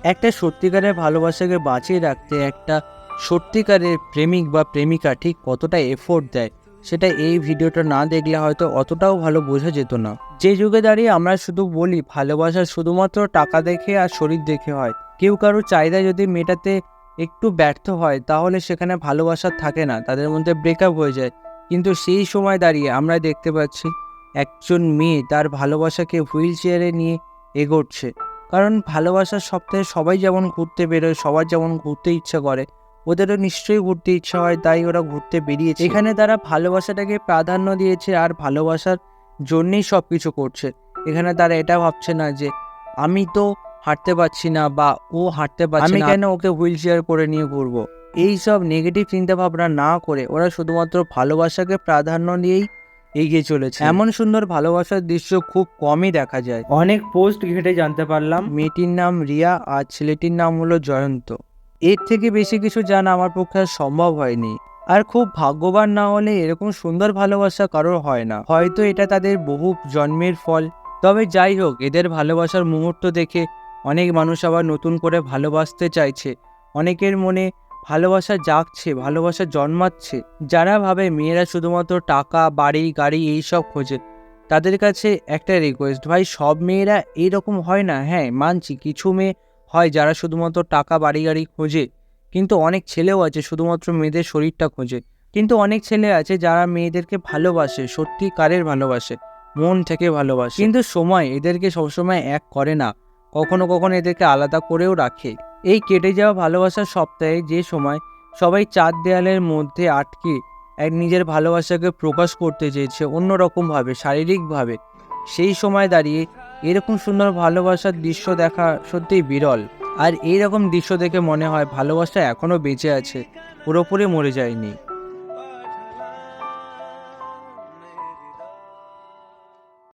একটা সত্যিকারের ভালোবাসাকে বাঁচিয়ে রাখতে একটা সত্যিকারের প্রেমিক বা প্রেমিকা ঠিক কতটা এফোর্ট দেয়, সেটা এই ভিডিওটা না দেখলে হয়তো অতটাও ভালো বোঝা যেত না। যে যুগে দাঁড়িয়ে আমরা শুধু বলি ভালোবাসা শুধুমাত্র টাকা দেখে আর শরীর দেখে হয়, কেউ কারো চাহিদা যদি মেটাতে একটু ব্যর্থ হয় তাহলে সেখানে ভালোবাসা থাকে না, তাদের মধ্যে ব্রেকআপ হয়ে যায়। কিন্তু সেই সময় দাঁড়িয়ে আমরা দেখতে পাচ্ছি একজন মেয়ে তার ভালোবাসাকে হুইল চেয়ারে নিয়ে এগোচ্ছে। কারণ ভালোবাসার সপ্তাহে সবাই যেমন ঘুরতে বেরোয়, সবার যেমন ঘুরতে ইচ্ছা করে, ওদেরও নিশ্চয়ই ঘুরতে ইচ্ছা হয়, তাই ওরা ঘুরতে বেরিয়েছে। এখানে তারা ভালোবাসাটাকে প্রাধান্য দিয়েছে আর ভালোবাসার জন্যেই সব কিছু করছে। এখানে তারা এটা ভাবছে না যে আমি তো হাঁটতে পারছি না বা ও হাঁটতে পারছে না, আমি কেন ওকে হুইল চেয়ার করে নিয়ে ঘুরবো। এই সব নেগেটিভ চিন্তাভাবনা না করে ওরা শুধুমাত্র ভালোবাসাকে প্রাধান্য দিয়েই এগিয়ে চলেছে। এমন সুন্দর ভালোবাসার দৃশ্য খুব কমই দেখা যায়। অনেক পোস্ট ঘেটে জানতে পারলাম মেয়েটির নাম রিয়া আর ছেলেটির নাম হলো জয়ন্ত। এর থেকে বেশি কিছু জানা আমার পক্ষে আর সম্ভব হয়নি। আর খুব ভাগ্যবান না হলে এরকম সুন্দর ভালোবাসা কারোর হয় না, হয়তো এটা তাদের বহু জন্মের ফল। তবে যাই হোক, এদের ভালোবাসার মুহূর্ত দেখে অনেক মানুষ আবার নতুন করে ভালোবাসতে চাইছে। অনেকের মনে ভালোবাসা জাগছে, ভালোবাসা জন্মাচ্ছে। যারা ভাবে মেয়েরা শুধুমাত্র টাকা, বাড়ি, গাড়ি এইসব খোঁজে, তাদের কাছে একটা রিকোয়েস্ট, ভাই সব মেয়েরা এইরকম হয় না। হ্যাঁ মানছি, কিছু মেয়ে হয় যারা শুধুমাত্র টাকা, বাড়ি, গাড়ি খোঁজে, কিন্তু অনেক ছেলেও আছে শুধুমাত্র মেয়েদের শরীরটা খোঁজে। কিন্তু অনেক ছেলে আছে যারা মেয়েদেরকে ভালোবাসে, সত্যিকারের ভালোবাসে, মন থেকে ভালোবাসে। কিন্তু সময় এদেরকে সবসময় এক করে না, কখনো কখনো এদেরকে আলাদা করেও রাখে। এই কেটে যাওয়া ভালোবাসার সপ্তাহে যে সময় সবাই চার দেয়ালের মধ্যে আটকে এক নিজের ভালোবাসাকে প্রকাশ করতে চেয়েছে অন্যরকমভাবে, শারীরিকভাবে, সেই সময় দাঁড়িয়ে এরকম সুন্দর ভালোবাসার দৃশ্য দেখা সত্যিই বিরল। আর এইরকম দৃশ্য দেখে মনে হয় ভালোবাসা এখনও বেঁচে আছে, পুরোপুরি মরে যায়নি।